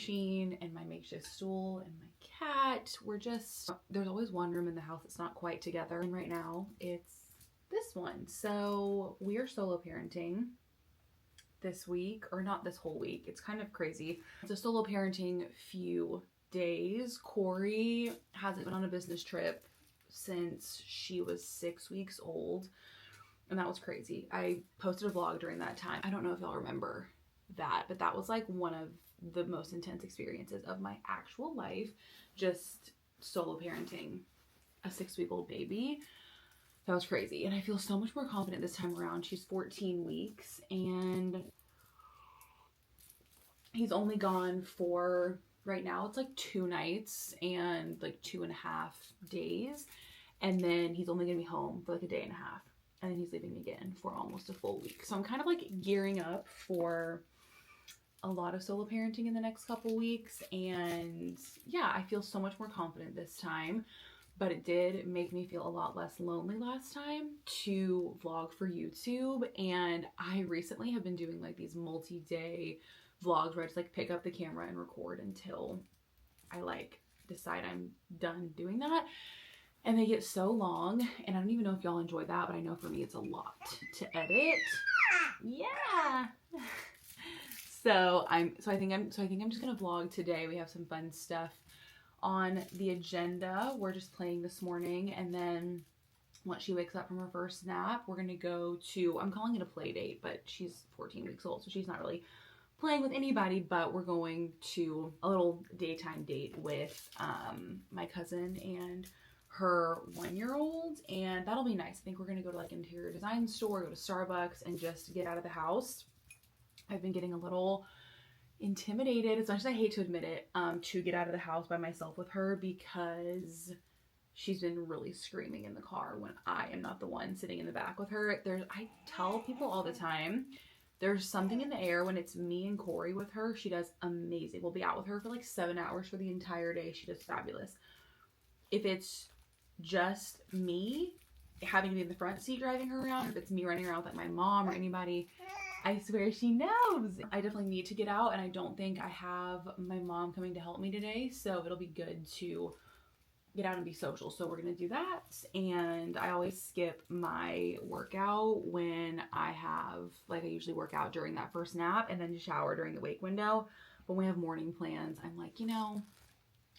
machine and my makeshift stool and my cat. There's always one room in the house that's not quite together. And right now it's this one. So we are solo parenting this week, or not this whole week. It's kind of crazy. It's a solo parenting few days. Corey hasn't been on a business trip since she was 6 weeks old. And that was crazy. I posted a vlog during that time. I don't know if y'all remember that, but that was like one of the most intense experiences of my actual life, just solo parenting a 6-week-old baby. That was crazy. And I feel so much more confident this time around. She's 14 weeks and he's only gone for, right now it's like 2 nights and like 2.5 days. And then he's only gonna be home for like a day and a half. And then he's leaving again for almost a full week. So I'm kind of like gearing up for a lot of solo parenting in the next couple weeks. And yeah, I feel so much more confident this time. But it did make me feel a lot less lonely last time to vlog for YouTube. And I recently have been doing like these multi-day vlogs where I just like pick up the camera and record until I like decide I'm done doing that. And they get so long, and I don't even know if y'all enjoy that, but I know for me it's a lot to edit. Yeah. I think I'm just gonna vlog today. We have some fun stuff on the agenda. We're just playing this morning, and then once she wakes up from her first nap, we're gonna go to, I'm calling it a play date, but she's 14 weeks old, so she's not really playing with anybody, but we're going to a little daytime date with my cousin and her 1-year-old, and that'll be nice. I think we're gonna go to like an interior design store, go to Starbucks, and just get out of the house. I've been getting a little intimidated, as much as I hate to admit it, to get out of the house by myself with her, because she's been really screaming in the car when I am not the one sitting in the back with her. I tell people all the time, there's something in the air when it's me and Corey with her. She does amazing. We'll be out with her for like 7 hours for the entire day. She does fabulous. If it's just me having to be in the front seat driving her around, or if it's me running around with like my mom or anybody, I swear she knows. I definitely need to get out, and I don't think I have my mom coming to help me today, so it'll be good to get out and be social. So we're gonna do that. And I always skip my workout when I usually work out during that first nap and then shower during the wake window. But when we have morning plans, I'm like,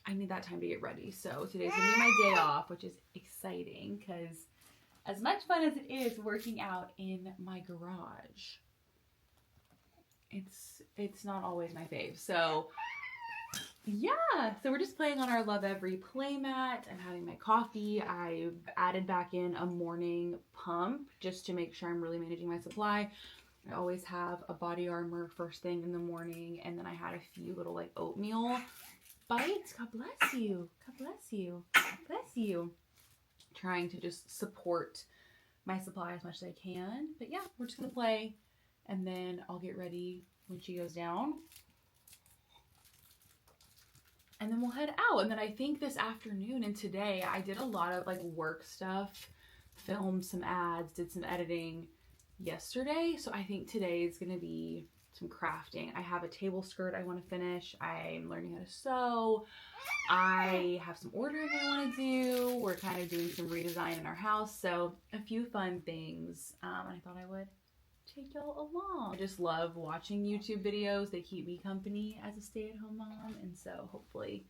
I need that time to get ready. So today's gonna be my day off, which is exciting because as much fun as it is working out in my garage, it's not always my fave. So yeah, so we're just playing on our Love Every playmat. I'm having my coffee. I've added back in a morning pump just to make sure I'm really managing my supply. I always have a body armor first thing in the morning, and then I had a few little like oatmeal bites. God bless you. God bless you. God bless you. Trying to just support my supply as much as I can. But yeah, we're just gonna play, and then I'll get ready when she goes down. And then we'll head out. And then I think this afternoon and today I did a lot of like work stuff, filmed some ads, did some editing yesterday. So I think today is gonna be some crafting. I have a table skirt I want to finish. I'm learning how to sew. I have some ordering I want to do. We're kind of doing some redesign in our house. So a few fun things. I thought I would take y'all along. I just love watching YouTube videos. They keep me company as a stay-at-home mom. And so hopefully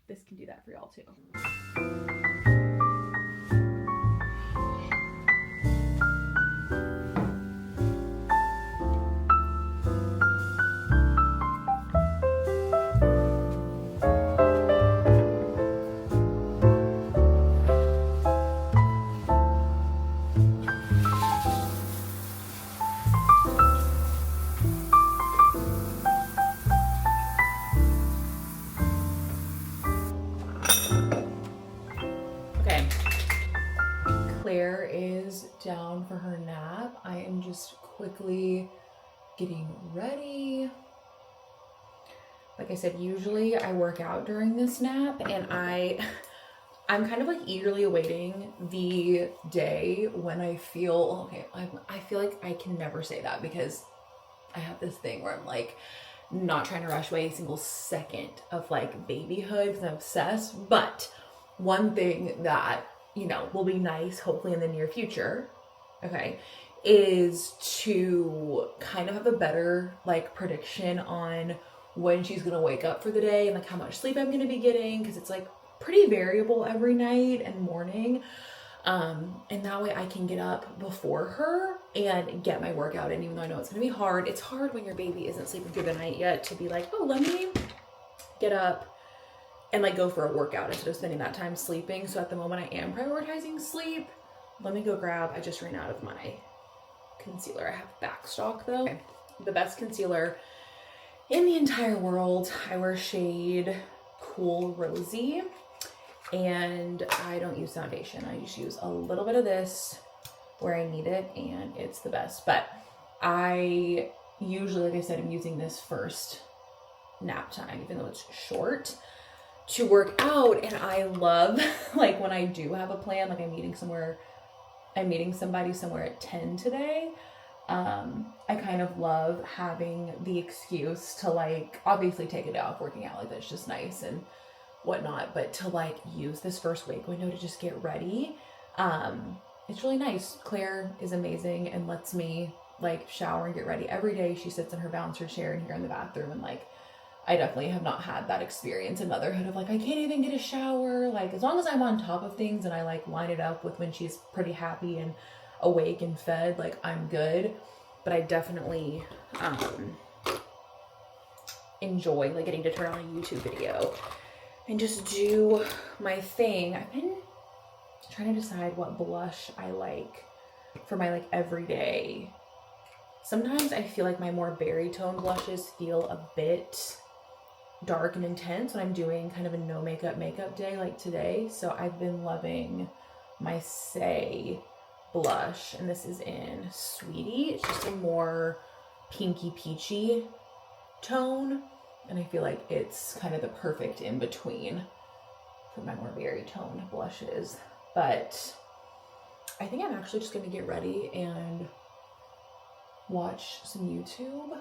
this can do that for y'all too. Claire is down for her nap. I am just quickly getting ready. Like I said, usually I work out during this nap, and I'm kind of like eagerly awaiting the day when I feel, okay, I feel like I can never say that because I have this thing where I'm like, not trying to rush away a single second of like babyhood because I'm obsessed. But one thing that, you know, will be nice, hopefully in the near future, okay, is to kind of have a better like prediction on when she's gonna wake up for the day and like how much sleep I'm gonna be getting, because it's like pretty variable every night and morning. And that way I can get up before her and get my workout in, even though I know it's gonna be hard. It's hard when your baby isn't sleeping through the night yet to be like, oh, let me get up and like go for a workout instead of spending that time sleeping. So at the moment I am prioritizing sleep. Let me go grab, I just ran out of my concealer. I have backstock though. Okay. The best concealer in the entire world. I wear shade Cool Rosy, and I don't use foundation. I just use a little bit of this where I need it, and it's the best. But I usually, like I said, I'm using this first nap time, even though it's short, to work out. And I love like when I do have a plan, like I'm meeting somebody somewhere at 10 today. I kind of love having the excuse to like obviously take a day off working out, like that's just nice and whatnot, but to like use this first wake window to just get ready. It's really nice. Claire is amazing and lets me like shower and get ready every day. She sits in her bouncer chair in here in the bathroom, and like I definitely have not had that experience in motherhood of like I can't even get a shower. Like as long as I'm on top of things and I like line it up with when she's pretty happy and awake and fed, like I'm good. But I definitely enjoy like getting to turn on a YouTube video and just do my thing. I've been trying to decide what blush I like for my like everyday. Sometimes I feel like my more berry tone blushes feel a bit dark and intense when I'm doing kind of a no makeup day like today. So I've been loving my Say blush, and this is in Sweetie. It's just a more pinky peachy tone, and I feel like it's kind of the perfect in between for my more berry toned blushes. But I think I'm actually just going to get ready and watch some YouTube,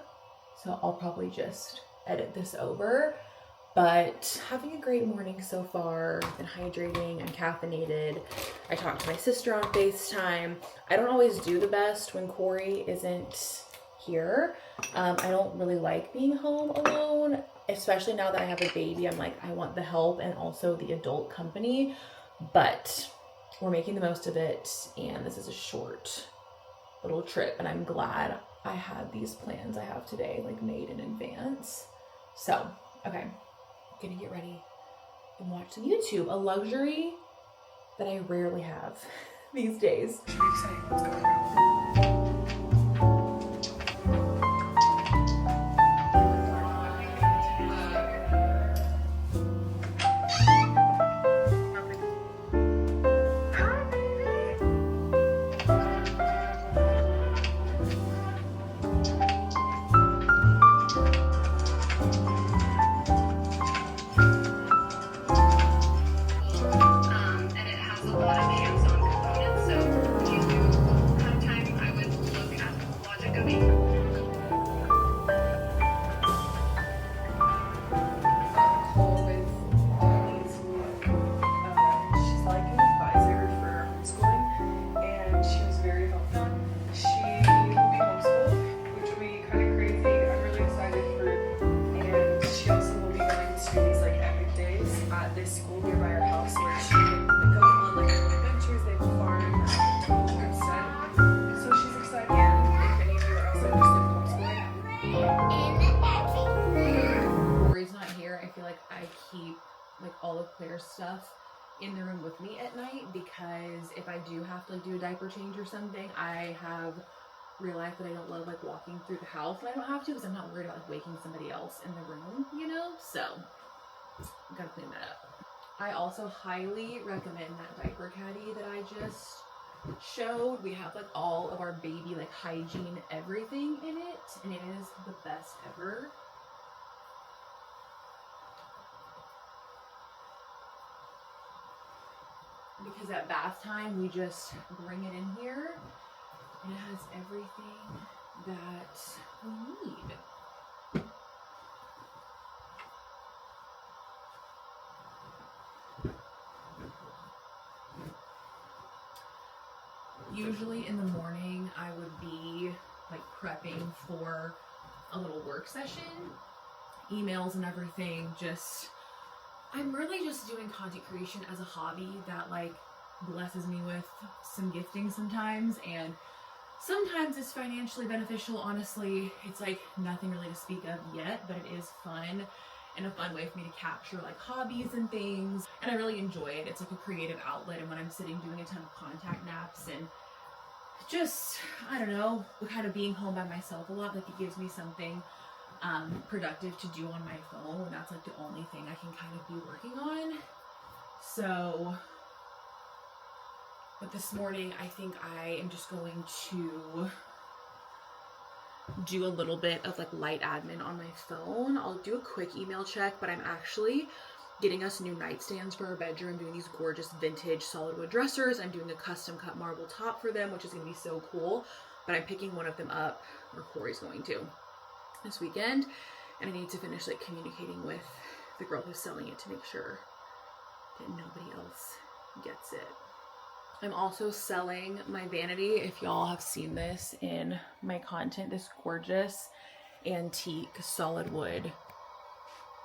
so I'll probably just edit this over. But having a great morning so far. Been hydrating, I'm caffeinated. I talked to my sister on FaceTime. I don't always do the best when Corey isn't here. I don't really like being home alone, especially now that I have a baby. I'm like, I want the help and also the adult company, but we're making the most of it, and this is a short little trip, and I'm glad I had these plans I have today like made in advance. So, okay. Gonna get ready and watch some YouTube, a luxury that I rarely have these days. Should be exciting. Let's go. Stuff in the room with me at night, because if I do have to like do a diaper change or something, I have realized that I don't love like walking through the house when I don't have to, because I'm not worried about like waking somebody else in the room, you know. So I gotta clean that up. I also highly recommend that diaper caddy that I just showed. We have like all of our baby like hygiene everything in it, and it is the best ever. Because at bath time, we just bring it in here, and it has everything that we need. Usually in the morning, I would be like prepping for a little work session, emails and everything. I'm really just doing content creation as a hobby that like blesses me with some gifting sometimes, and sometimes it's financially beneficial. Honestly, it's like nothing really to speak of yet, but it is fun and a fun way for me to capture like hobbies and things, and I really enjoy it. It's like a creative outlet, and when I'm sitting doing a ton of contact naps and just, I don't know, kind of being home by myself a lot, like it gives me something productive to do on my phone, and that's like the only thing I can kind of be working on. So, but this morning I think I am just going to do a little bit of like light admin on my phone. I'll do a quick email check, but I'm actually getting us new nightstands for our bedroom, doing these gorgeous vintage solid wood dressers. I'm doing a custom cut marble top for them, which is going to be so cool, but I'm picking one of them up, or Corey's going to, this weekend, and I need to finish like communicating with the girl who's selling it to make sure that nobody else gets it. I'm also selling my vanity. If y'all have seen this in my content, this gorgeous antique solid wood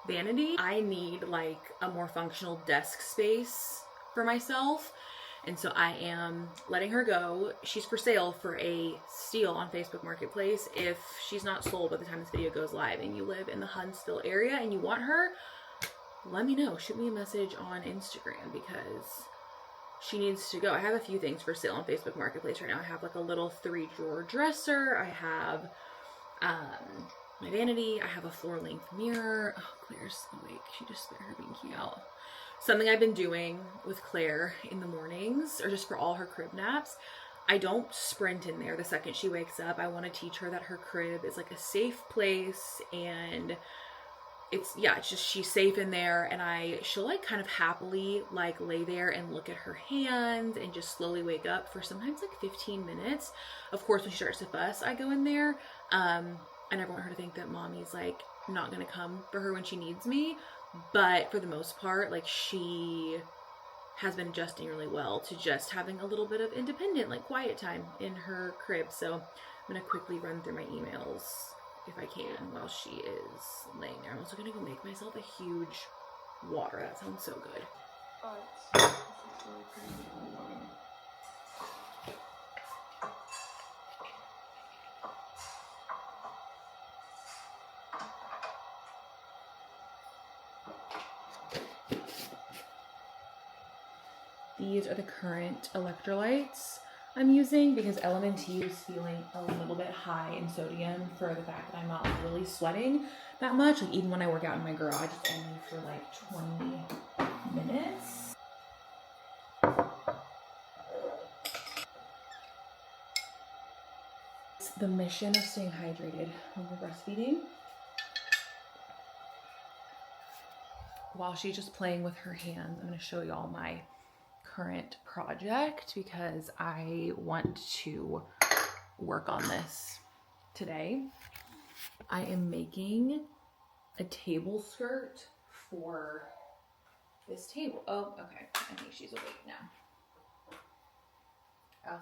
vanity. I need like a more functional desk space for myself, and so I am letting her go. She's for sale for a steal on Facebook Marketplace. If she's not sold by the time this video goes live and you live in the Huntsville area and you want her, let me know. Shoot me a message on Instagram because she needs to go. I have a few things for sale on Facebook Marketplace right now. I have like a little 3-drawer dresser. I have my vanity. I have a floor-length mirror. Oh, Claire's awake. She just spit her binky out. Something I've been doing with Claire in the mornings, or just for all her crib naps, I don't sprint in there the second she wakes up. I want to teach her that her crib is like a safe place, and it's just, she's safe in there, and she'll like kind of happily like lay there and look at her hands and just slowly wake up for sometimes like 15 minutes. Of course, when she starts to fuss, I go in there. I never want her to think that mommy's like not gonna come for her when she needs me, but for the most part, like she has been adjusting really well to just having a little bit of independent, like quiet time in her crib. So I'm gonna quickly run through my emails if I can while she is laying there. I'm also gonna go make myself a huge water. That sounds so good. This is really pretty. These are the current electrolytes I'm using because LMNT is feeling a little bit high in sodium for the fact that I'm not really sweating that much. Like even when I work out in my garage, it's only for like 20 minutes. It's the mission of staying hydrated when we're breastfeeding. While she's just playing with her hands, I'm going to show y'all my current project because I want to work on this today. I am making a table skirt for this table. Oh, okay. I think she's awake now. I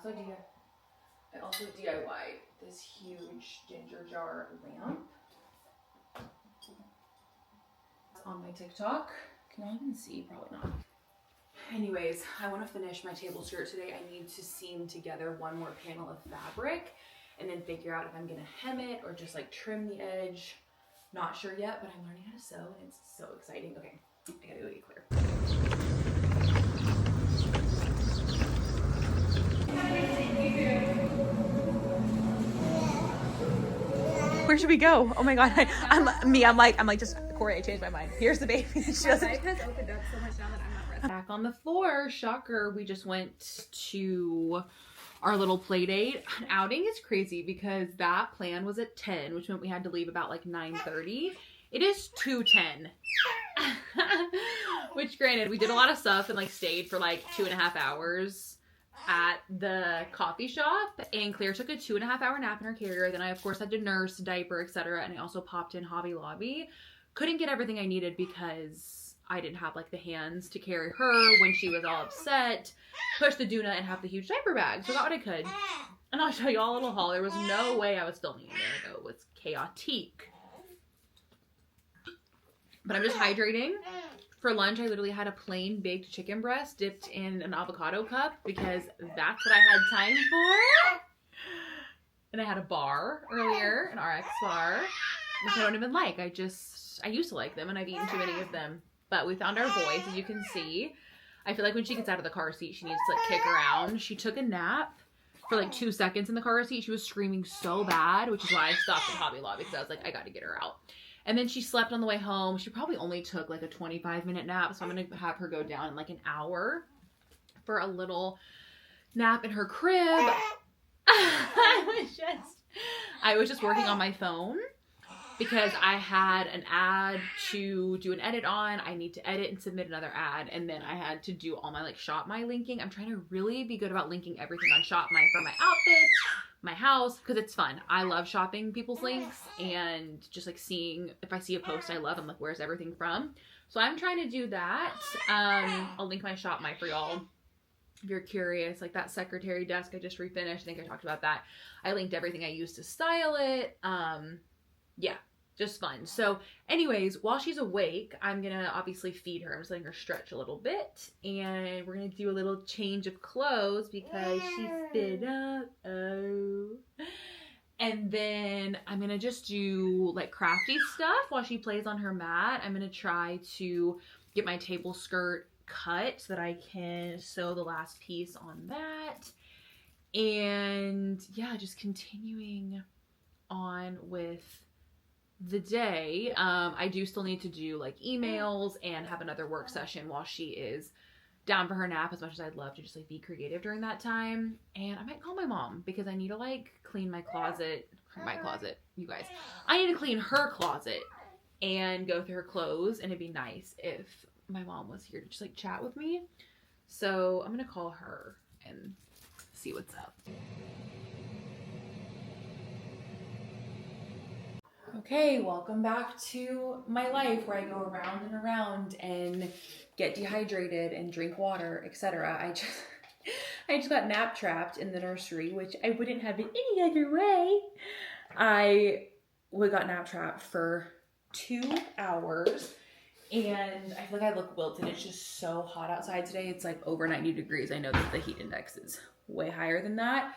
also DIY'd this huge ginger jar lamp. It's on my TikTok. Can y'all even see? Probably not. Anyways, I want to finish my table skirt today. I need to seam together one more panel of fabric and then figure out if I'm going to hem it or just like trim the edge. Not sure yet, but I'm learning how to sew and it's so exciting. Okay, I gotta go get Claire. Where should we go? Oh my god, I'm like just Corey, I changed my mind. Here's the baby. She doesn't. My life has opened up so much now that I'm not resting. Back on the floor, shocker. We just went to our little play date. An outing is crazy because that plan was at 10, which meant we had to leave about like 9:30. It is 2:10. Which granted, we did a lot of stuff and like stayed for like 2.5 hours at the coffee shop, and Claire took a 2.5 hour nap in her carrier. Then I of course had to nurse, diaper, etc. And I also popped in Hobby Lobby. Couldn't get everything I needed because I didn't have like the hands to carry her when she was all upset, push the Duna, and have the huge diaper bag. So I got what I could. And I'll show you all a little haul. There was no way I was filming in there though. It was chaotic. But I'm just hydrating. For lunch, I literally had a plain baked chicken breast dipped in an avocado cup because that's what I had time for. And I had a bar earlier, an RX bar, which I don't even like. I used to like them and I've eaten too many of them. But we found our voice, as you can see. I feel like when she gets out of the car seat, she needs to like kick around. She took a nap for like 2 seconds in the car seat. She was screaming so bad, which is why I stopped at Hobby Lobby because I was like, I got to get her out. And then she slept on the way home. She probably only took like a 25-minute nap. So I'm going to have her go down in like an hour for a little nap in her crib. I was just working on my phone because I had an ad to do an edit on. I need to edit and submit another ad. And then I had to do all my like Shop My linking. I'm trying to really be good about linking everything on Shop My for my outfits, my house, because it's fun. I love shopping people's links and just like seeing if I see a post I love, I'm like, where's everything from? So I'm trying to do that. I'll link my Shop My for y'all if you're curious. Like that secretary desk I just refinished. I think I talked about that. I linked everything I used to style it. Yeah, just fun. So anyways, while she's awake, I'm gonna obviously feed her. I'm just letting her stretch a little bit, and we're gonna do a little change of clothes because she stood up. Oh. And then I'm gonna just do like crafty stuff while she plays on her mat. I'm gonna try to get my table skirt cut so that I can sew the last piece on that. And yeah, just continuing on with the day. I do still need to do like emails and have another work session while she is down for her nap, as much as I'd love to just like be creative during that time. And I might call my mom because I need to like clean my closet, you guys. I need to clean her closet and go through her clothes, and it'd be nice if my mom was here to just like chat with me. So I'm gonna call her and see what's up. Okay, welcome back to my life where I go around and around and get dehydrated and drink water, etc. I just got nap trapped in the nursery, which I wouldn't have in any other way. I got nap trapped for 2 hours, and I feel like I look wilted. It's just so hot outside today. It's like over 90 degrees. I know that the heat index is way higher than that.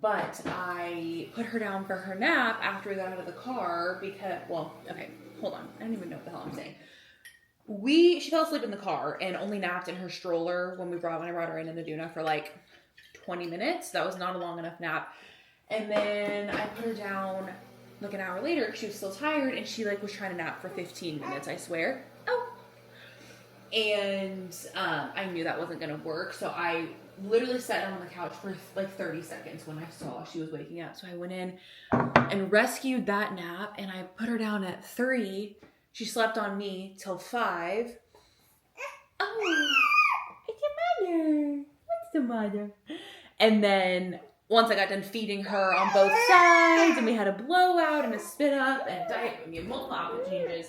But I put her down for her nap after we got out of the car because, well, okay, hold on. I don't even know what the hell I'm saying. She fell asleep in the car and only napped in her stroller when I brought her in the Duna for like 20 minutes. That was not a long enough nap. And then I put her down like an hour later because she was still tired, and she like was trying to nap for 15 minutes, I swear. Oh. And I knew that wasn't going to work, so I literally sat down on the couch for like 30 seconds when I saw she was waking up. So I went in and rescued that nap, and I put her down at 3. She slept on me till 5. Oh, it's your mother. What's the matter? And then once I got done feeding her on both sides, and we had a blowout and a spit up and multiple outfit changes,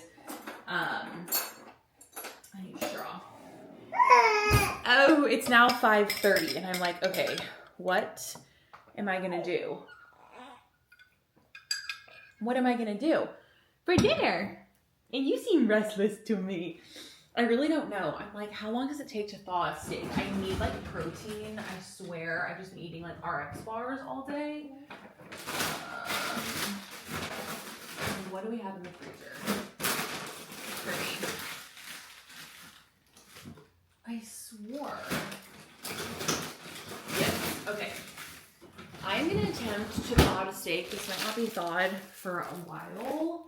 I need a straw. Oh, it's now 5:30, and I'm like, okay, what am I gonna do? What am I gonna do for dinner? And you seem restless to me. I really don't know. I'm like, how long does it take to thaw a steak? I need like protein. I swear, I've just been eating like RX bars all day. What do we have in the freezer for me? I swore. Yes, okay. I'm gonna attempt to thaw a steak. This might not be thawed for a while.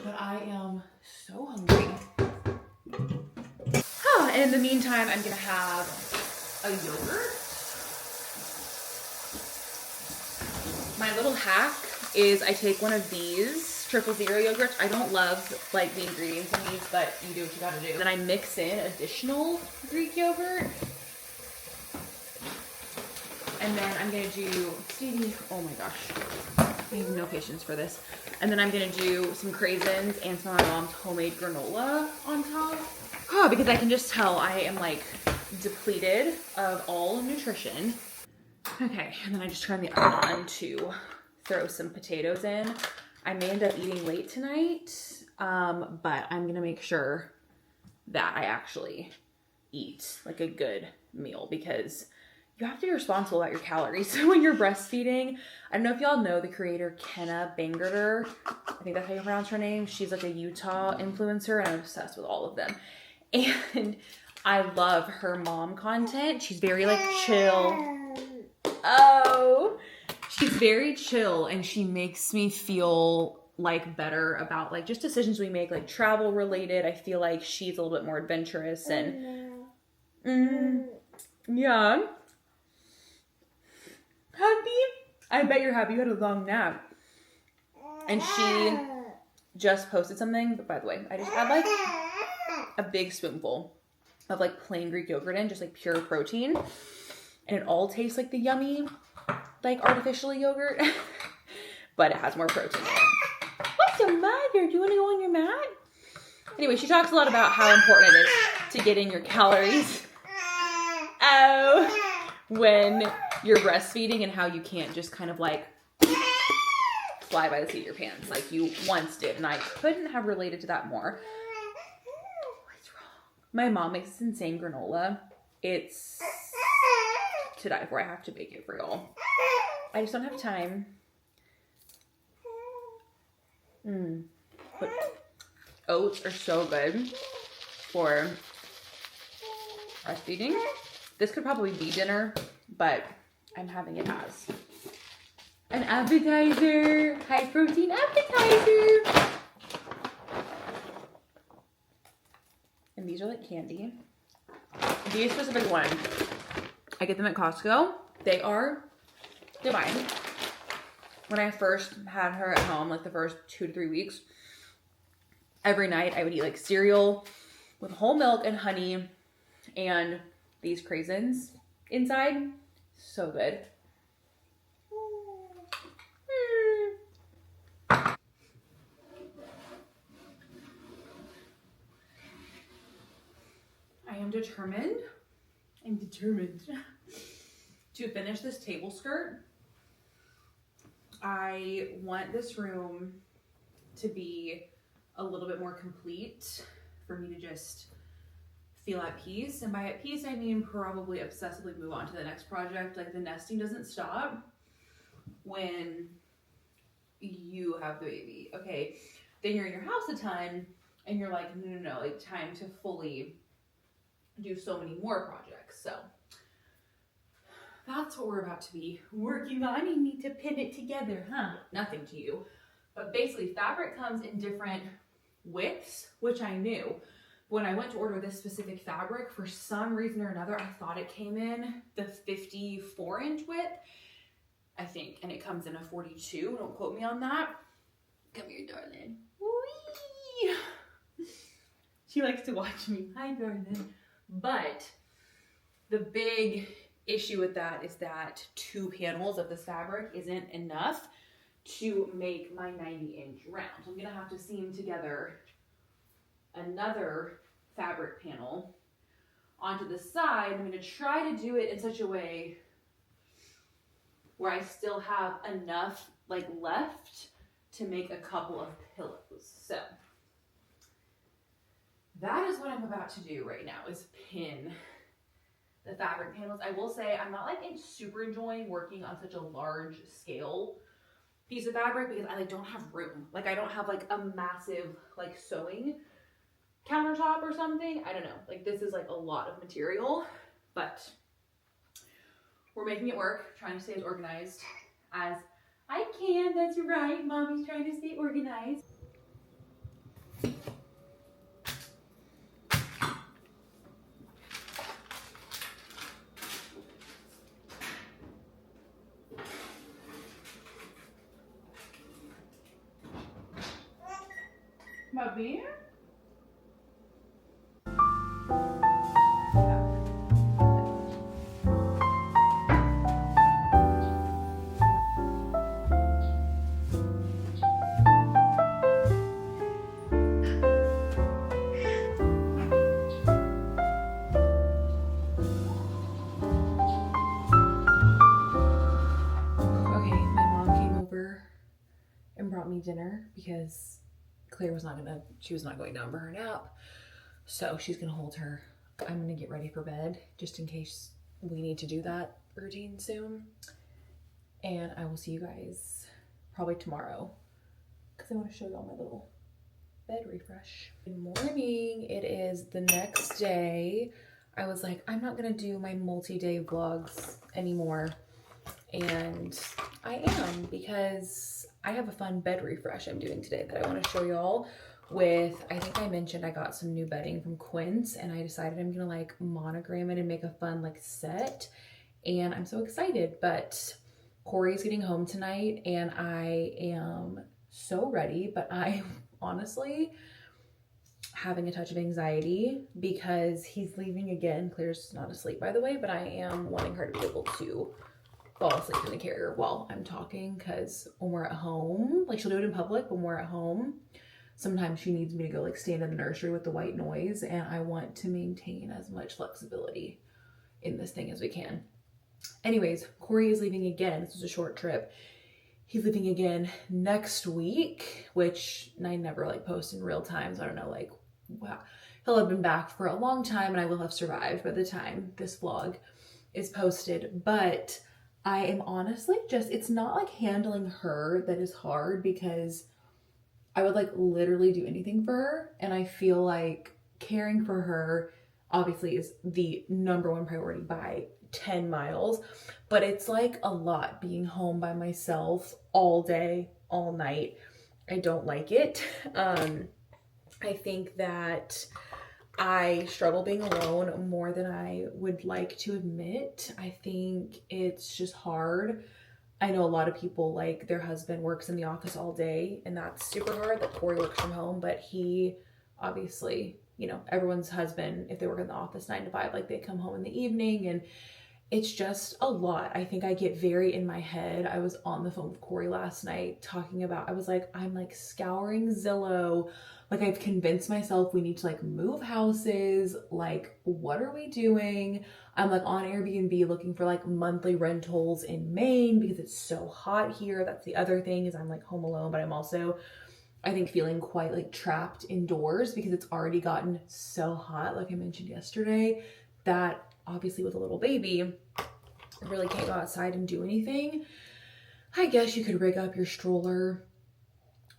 But I am so hungry. And in the meantime, I'm gonna have a yogurt. My little hack is I take one of these 000 yogurts. I don't love like the ingredients in these, but you do what you gotta do. Then I mix in additional Greek yogurt. And then I'm gonna do, Stevie, oh my gosh. I have no patience for this. And then I'm gonna do some craisins and some of my mom's homemade granola on top. Oh, because I can just tell I am like depleted of all nutrition. Okay, and then I just turned the oven on to throw some potatoes in. I may end up eating late tonight, but I'm gonna make sure that I actually eat like a good meal because you have to be responsible about your calories when you're breastfeeding. I don't know if y'all know the creator Kenna Bangerter. I think that's how you pronounce her name. She's like a Utah influencer and I'm obsessed with all of them. And I love her mom content. She's very like chill. Oh, she's very chill and she makes me feel like better about like just decisions we make, like travel related. I feel like she's a little bit more adventurous and yeah. Happy? I bet you're happy. You had a long nap. And she just posted something, but by the way, I just had like a big spoonful of like plain Greek yogurt in, just like pure protein. And it all tastes like the yummy, like artificial yogurt, but it has more protein in it. What's the matter? Do you want to go on your mat? Anyway, she talks a lot about how important it is to get in your calories. Oh, when you're breastfeeding and how you can't just kind of like fly by the seat of your pants like you once did. And I couldn't have related to that more. What's wrong? My mom makes this insane granola. It's to die for. I have to bake it for y'all. I just don't have time. But oats are so good for breastfeeding. This could probably be dinner, but I'm having it as an appetizer. High protein appetizer. And these are like candy. These specific ones, I get them at Costco. They are divine. When I first had her at home, like the first 2 to 3 weeks, every night I would eat like cereal with whole milk and honey and these craisins inside. So good. I am determined. I'm determined to finish this table skirt. I want this room to be a little bit more complete for me to just feel at peace. And by at peace, I mean probably obsessively move on to the next project. Like the nesting doesn't stop when you have the baby. Okay, then you're in your house a ton and you're like, no, like time to fully do so many more projects. So that's what we're about to be working on. You need to pin it together, huh? Nothing to you. But basically fabric comes in different widths, which I knew. When I went to order this specific fabric, for some reason or another, I thought it came in the 54-inch width, I think, and it comes in a 42. Don't quote me on that. Come here, darling. Whee! She likes to watch me. Hi, darling. But the big issue with that is that 2 panels of this fabric isn't enough to make my 90-inch round. So I'm gonna have to seam together another fabric panel onto the side. I'm gonna try to do it in such a way where I still have enough like left to make a couple of pillows. So that is what I'm about to do right now, is pin the fabric panels. I will say I'm not like super enjoying working on such a large scale piece of fabric because I like don't have room. Like I don't have like a massive like sewing countertop or something. I don't know. Like this is like a lot of material, but we're making it work, trying to stay as organized as I can. That's right. Mommy's trying to stay organized. Bobby? me dinner because Claire was not going down for her nap. So she's gonna hold her. I'm gonna get ready for bed just in case we need to do that routine soon. And I will see you guys probably tomorrow because I want to show y'all my little bed refresh. Good morning. It is the next day. I was like, I'm not gonna do my multi-day vlogs anymore. And I am, because I have a fun bed refresh I'm doing today that I want to show y'all with, I think I mentioned I got some new bedding from Quince, and I decided I'm gonna like monogram it and make a fun like set. And I'm so excited. But Corey's getting home tonight and I am so ready, but I honestly having a touch of anxiety because he's leaving again. Claire's not asleep, by the way, but I am wanting her to be able to fall asleep in the carrier while I'm talking, because when we're at home, like she'll do it in public, but when we're at home, sometimes she needs me to go like stand in the nursery with the white noise, and I want to maintain as much flexibility in this thing as we can. Anyways, Corey is leaving again. This was a short trip. He's leaving again next week, which I never like post in real time, so I don't know, like, wow. He'll have been back for a long time and I will have survived by the time this vlog is posted. But I am honestly just, it's not like handling her that is hard, because I would like literally do anything for her. And I feel like caring for her obviously is the number one priority by 10 miles, but it's like a lot being home by myself all day, all night. I don't like it. I think that I struggle being alone more than I would like to admit. I think it's just hard. I know a lot of people, like their husband works in the office all day and that's super hard, that Corey works from home, but he obviously, you know, everyone's husband, if they work in the office 9 to 5, like they come home in the evening, and it's just a lot. I think I get very in my head. I was on the phone with Corey last night talking about, I was like, I'm like scouring Zillow. Like I've convinced myself we need to like move houses. Like, what are we doing? I'm like on Airbnb looking for like monthly rentals in Maine because it's so hot here. That's the other thing, is I'm like home alone, but I'm also, I think, feeling quite like trapped indoors because it's already gotten so hot. Like I mentioned yesterday, that obviously with a little baby, I really can't go outside and do anything. I guess you could rig up your stroller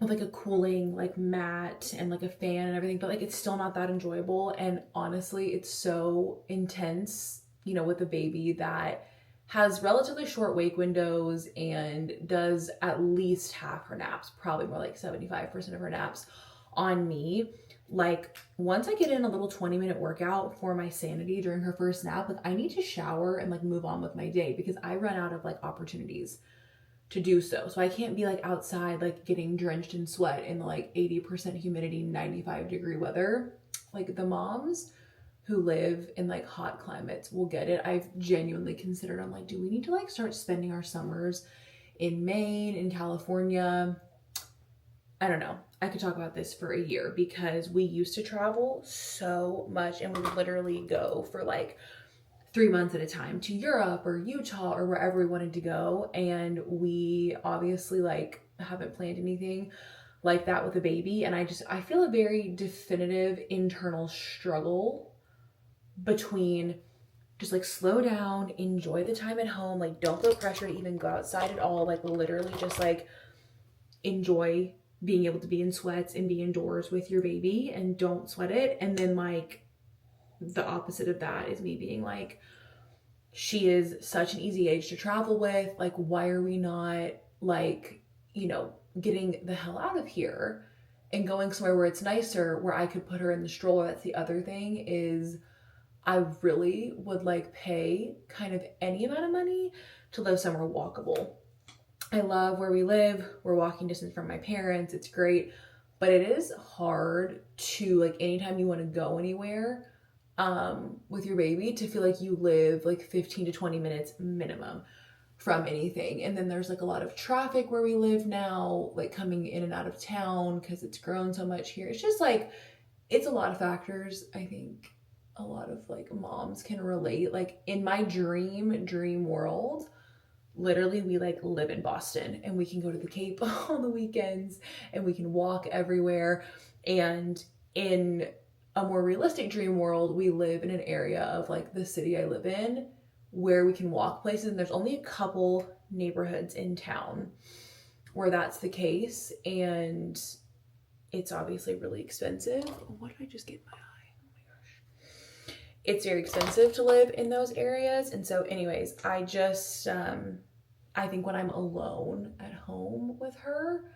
with like a cooling like mat and like a fan and everything, but like it's still not that enjoyable. And honestly, it's so intense, you know, with a baby that has relatively short wake windows and does at least half her naps, probably more like 75% of her naps on me. Like once I get in a little 20-minute workout for my sanity during her first nap, like I need to shower and like move on with my day, because I run out of like opportunities to do so. So I can't be like outside like getting drenched in sweat in the like 80% humidity, 95-degree weather. Like the moms who live in like hot climates will get it. I've genuinely considered, I'm like, do we need to like start spending our summers in Maine, in California? I don't know. I could talk about this for a year, because we used to travel so much and we would literally go for like 3 months at a time to Europe or Utah or wherever we wanted to go. And we obviously like haven't planned anything like that with a baby. And I feel a very definitive internal struggle between just like slow down, enjoy the time at home, like don't feel pressure to even go outside at all, like literally just like enjoy being able to be in sweats and be indoors with your baby and don't sweat it. And then like the opposite of that is me being like, she is such an easy age to travel with, like why are we not like, you know, getting the hell out of here and going somewhere where it's nicer, where I could put her in the stroller. That's the other thing, is I really would like pay kind of any amount of money to live somewhere walkable. I love where we live. We're walking distance from my parents. It's great, but it is hard to like anytime you want to go anywhere with your baby to feel like you live like 15 to 20 minutes minimum from anything. And then there's like a lot of traffic where we live now, like coming in and out of town because it's grown so much here. It's just like, it's a lot of factors. I think a lot of like moms can relate. Like in my dream world, literally we like live in Boston and we can go to the Cape on the weekends and we can walk everywhere. And in a more realistic dream world, we live in an area of like the city I live in where we can walk places, and there's only a couple neighborhoods in town where that's the case, and it's obviously really expensive. What did I just get in my eye? Oh my gosh. It's very expensive to live in those areas. And so anyways, I just I think when I'm alone at home with her,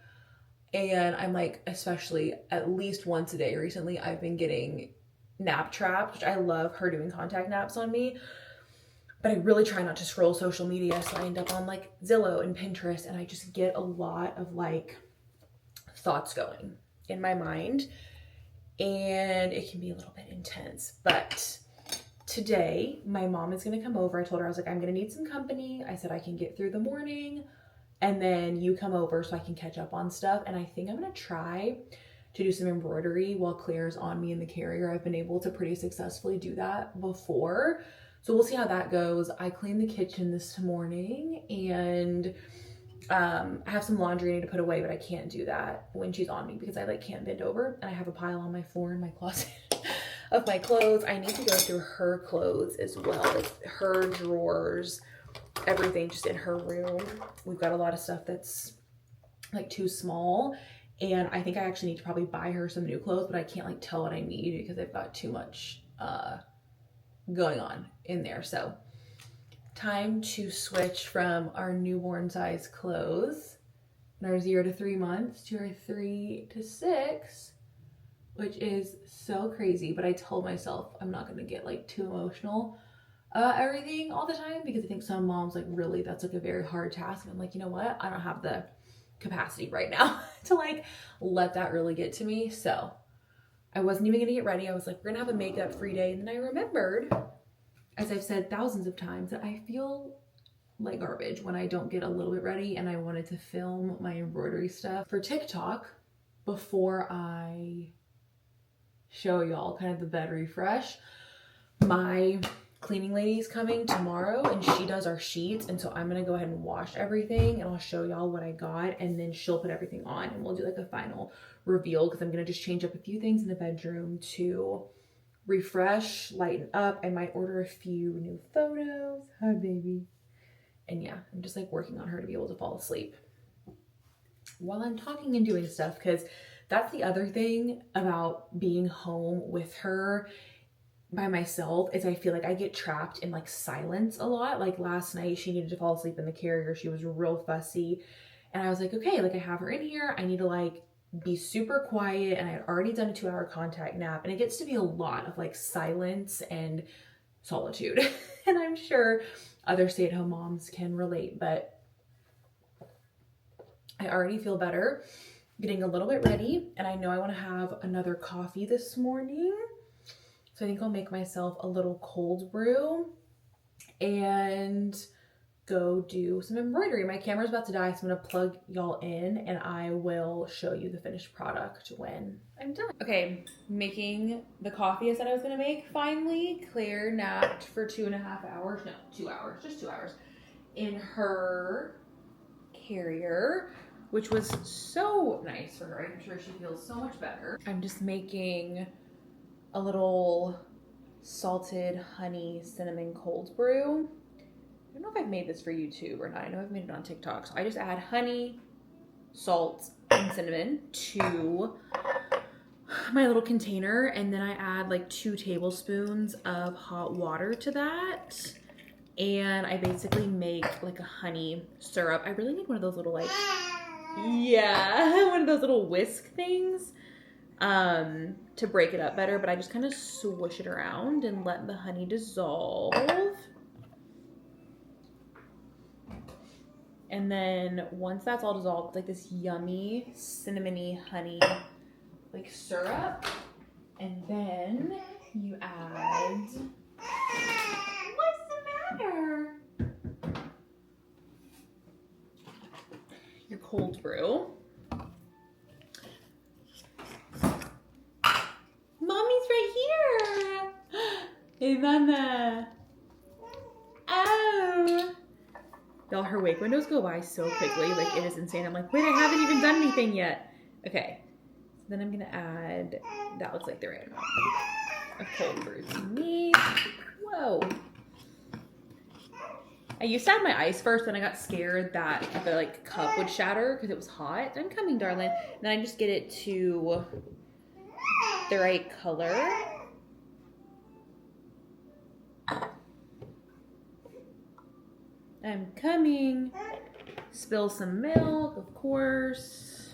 and I'm like, especially at least once a day recently, I've been getting nap trapped, which I love her doing contact naps on me. But I really try not to scroll social media, so I end up on like Zillow and Pinterest, and I just get a lot of like thoughts going in my mind, and it can be a little bit intense. But today, my mom is gonna come over. I told her, I was like, I'm gonna need some company. I said I can get through the morning, and then you come over so I can catch up on stuff. And I think I'm gonna try to do some embroidery while Claire's on me in the carrier. I've been able to pretty successfully do that before. So we'll see how that goes. I cleaned the kitchen this morning, and I have some laundry I need to put away, but I can't do that when she's on me because I like can't bend over, and I have a pile on my floor in my closet of my clothes. I need to go through her clothes as well, like her drawers, everything just in her room. We've got a lot of stuff that's like too small, and I think I actually need to probably buy her some new clothes, but I can't like tell what I need because I've got too much going on in there. So time to switch from our newborn size clothes and our 0 to 3 months to our 3 to 6, which is so crazy. But I told myself I'm not going to get like too emotional everything all the time, because I think some moms like really that's like a very hard task. And I'm like, you know what, I don't have the capacity right now to like let that really get to me. So I wasn't even gonna get ready. I was like, we're gonna have a makeup free day. And then I remembered, as I've said thousands of times, that I feel like garbage when I don't get a little bit ready, and I wanted to film my embroidery stuff for TikTok before I show y'all kind of the bed refresh. My cleaning lady's coming tomorrow, and she does our sheets, and so I'm gonna go ahead and wash everything, and I'll show y'all what I got, and then she'll put everything on, and we'll do like a final reveal, because I'm gonna just change up a few things in the bedroom to refresh, lighten up. I might order a few new photos. Hi, baby. And yeah, I'm just like working on her to be able to fall asleep while I'm talking and doing stuff, because that's the other thing about being home with her by myself, is I feel like I get trapped in like silence a lot. Like last night, she needed to fall asleep in the carrier. She was real fussy, and I was like, okay, like I have her in here, I need to like be super quiet, and I had already done a 2-hour contact nap, and it gets to be a lot of like silence and solitude. And I'm sure other stay-at-home moms can relate, but I already feel better, getting a little bit ready, and I know I want to have another coffee this morning. So I think I'll make myself a little cold brew and go do some embroidery. My camera's about to die, so I'm gonna plug y'all in, and I will show you the finished product when I'm done. Okay, making the coffee I said I was gonna make. Finally, Claire napped for 2.5 hours. No, 2 hours, just 2 hours in her carrier, which was so nice for her. I'm sure she feels so much better. I'm just making a little salted honey cinnamon cold brew. I don't know if I've made this for YouTube or not. I know I've made it on TikTok. So I just add honey, salt, and cinnamon to my little container, and then I add like 2 tablespoons of hot water to that, and I basically make like a honey syrup. I really need one of those little like, yeah, one of those little whisk things to break it up better, but I just kind of swish it around and let the honey dissolve. And then once that's all dissolved, it's like this yummy cinnamony honey like syrup. And then you add, what's the matter? Your cold brew. Mommy's right here. Hey, Mama. Oh. Y'all, her wake windows go by so quickly. Like, it is insane. I'm like, wait, I haven't even done anything yet. Okay. So then I'm going to add, that looks like the right amount of cold brew to me. Whoa. I used to add my ice first, then I got scared that the like cup would shatter because it was hot. I'm coming, darling. And then I just get it to the right color. I'm coming. Spill some milk, of course.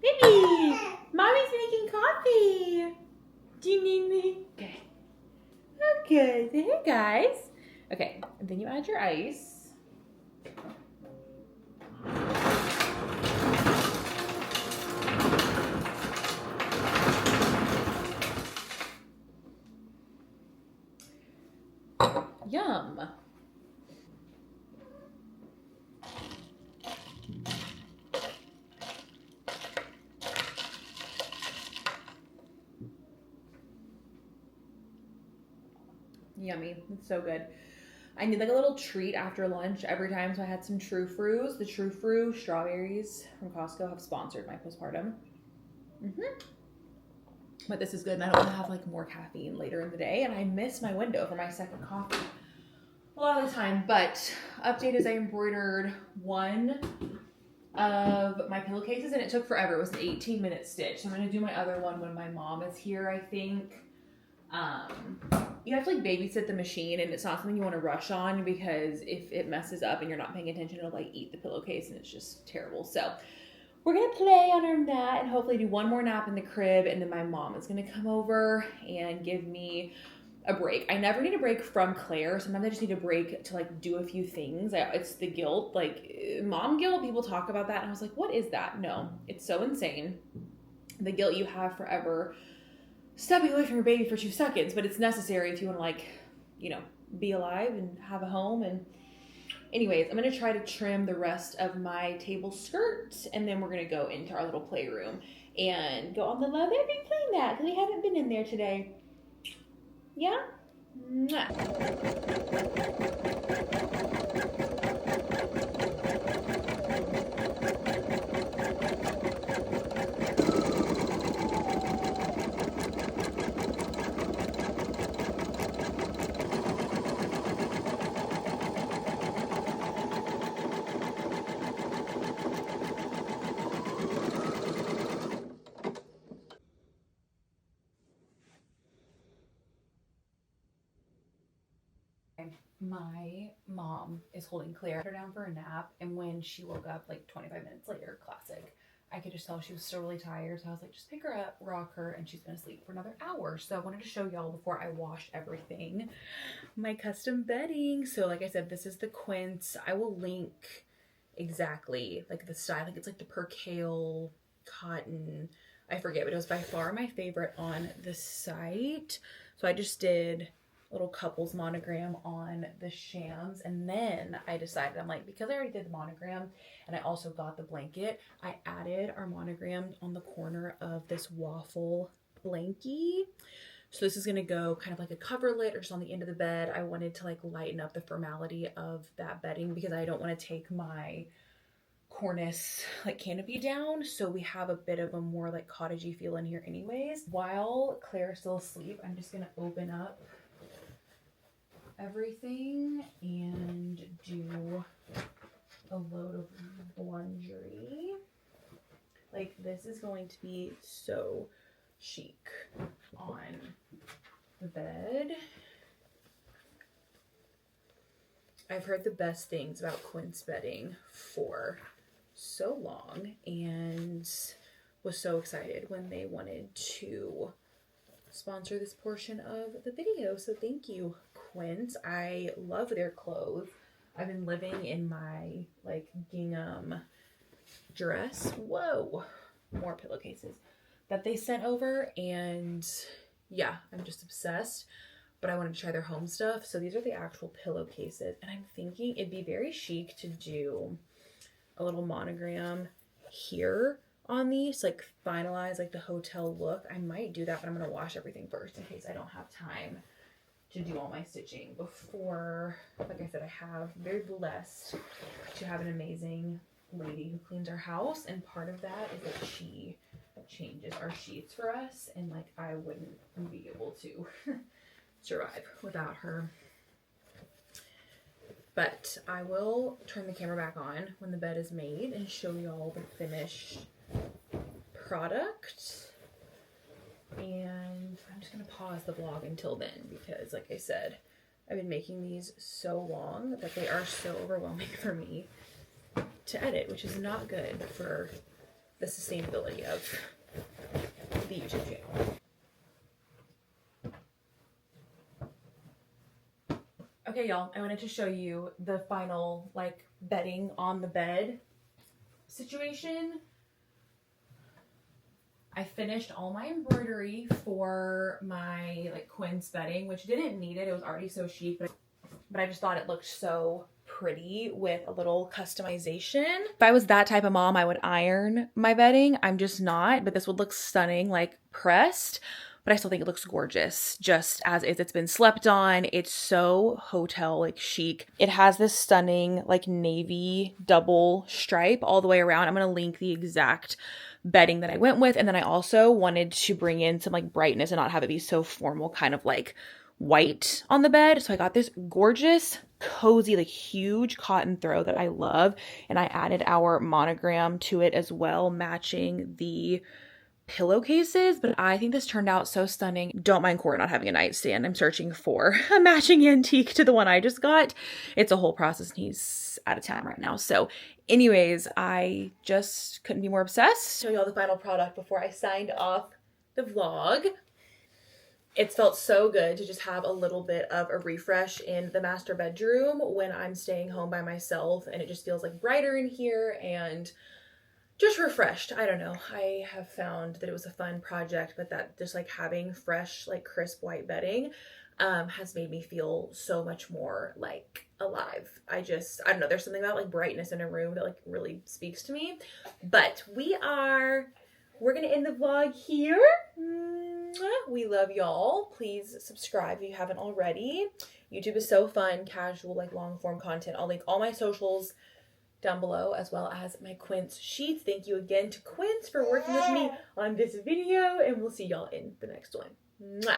Baby, mommy's making coffee. Do you need me? Okay. Okay, there, guys. Okay, and then you add your ice. Yum. Yummy. It's so good. I need like a little treat after lunch every time, so I had some True Fruits. The True Fruit strawberries from Costco have sponsored my postpartum. But this is good, and I don't want to have like more caffeine later in the day, and I miss my window for my second coffee a lot of the time. But update is I embroidered one of my pillowcases, and it took forever. It was an 18-minute stitch. So I'm going to do my other one when my mom is here, I think. You have to like babysit the machine, and it's not something you want to rush on because if it messes up and you're not paying attention, it'll like eat the pillowcase and it's just terrible. So we're going to play on our mat and hopefully do one more nap in the crib, and then my mom is going to come over and give me a break. I never need a break from Claire. Sometimes I just need a break to like do a few things. It's the guilt, like mom guilt. People talk about that and I was like, what is that? No, it's so insane. The guilt you have forever stepping away from your baby for 2 seconds, but it's necessary if you want to like, you know, be alive and have a home. And anyways, I'm going to try to trim the rest of my table skirt, and then we're going to go into our little playroom and go on the Love Everything mat. We haven't been in there today. Yeah? Mwah. My mom is holding Claire her down for a nap, and when she woke up like 25 minutes later, classic, I could just tell she was still really tired. So I was like, just pick her up, rock her, and she's gonna sleep for another hour. So I wanted to show y'all before I wash everything my custom bedding. So like I said, this is the Quince. I will link exactly like the style. I think it's like the percale cotton, I forget, but it was by far my favorite on the site. So I just did little couples monogram on the shams, and then I decided, I'm like, because I already did the monogram and I also got the blanket, I added our monogram on the corner of this waffle blankie. So this is going to go kind of like a coverlet or just on the end of the bed. I wanted to like lighten up the formality of that bedding because I don't want to take my cornice like canopy down, so we have a bit of a more like cottagey feel in here anyways. While Claire's still asleep, I'm just going to open up everything and do a load of laundry. Like, this is going to be so chic on the bed. I've heard the best things about Quince bedding for so long and was so excited when they wanted to sponsor this portion of the video. So thank you, Quince. I love their clothes. I've been living in my like gingham dress. Whoa, more pillowcases that they sent over, and yeah, I'm just obsessed. But I wanted to try their home stuff. So these are the actual pillowcases, and I'm thinking it'd be very chic to do a little monogram here on these, like finalize like the hotel look. I might do that, but I'm gonna wash everything first in case I don't have time to do all my stitching before, like I said, I'm very blessed to have an amazing lady who cleans our house, and part of that is that she changes our sheets for us, and like I wouldn't be able to survive without her. But I will turn the camera back on when the bed is made and show y'all the finished product. And I'm just gonna pause the vlog until then because, like I said, I've been making these so long that they are so overwhelming for me to edit, which is not good for the sustainability of the YouTube channel. Okay, y'all, I wanted to show you the final like bedding on the bed situation. I finished all my embroidery for my like quince bedding, which didn't need it. It was already so chic, but I just thought it looked so pretty with a little customization. If I was that type of mom, I would iron my bedding. I'm just not, but this would look stunning, like pressed, but I still think it looks gorgeous just as is. It's been slept on. It's so hotel like chic. It has this stunning like navy double stripe all the way around. I'm going to link the exact bedding that I went with. And then I also wanted to bring in some like brightness and not have it be so formal, kind of like white on the bed. So I got this gorgeous, cozy, like huge cotton throw that I love. And I added our monogram to it as well, matching the pillowcases. But I think this turned out so stunning. Don't mind Corey not having a nightstand. I'm searching for a matching antique to the one I just got. It's a whole process and he's out of town right now. So anyways, I just couldn't be more obsessed. Show you all the final product before I signed off the vlog. It's felt so good to just have a little bit of a refresh in the master bedroom when I'm staying home by myself, and it just feels like brighter in here and just refreshed. I don't know. I have found that it was a fun project, but that just like having fresh, like crisp white bedding has made me feel so much more like alive. I don't know. There's something about like brightness in a room that like really speaks to me. But we're going to end the vlog here. We love y'all. Please subscribe if you haven't already. YouTube is so fun, casual, like long form content. I'll link all my socials down below as well as my Quince sheets. Thank you again to Quince for working with me on this video, and we'll see y'all in the next one. Mwah.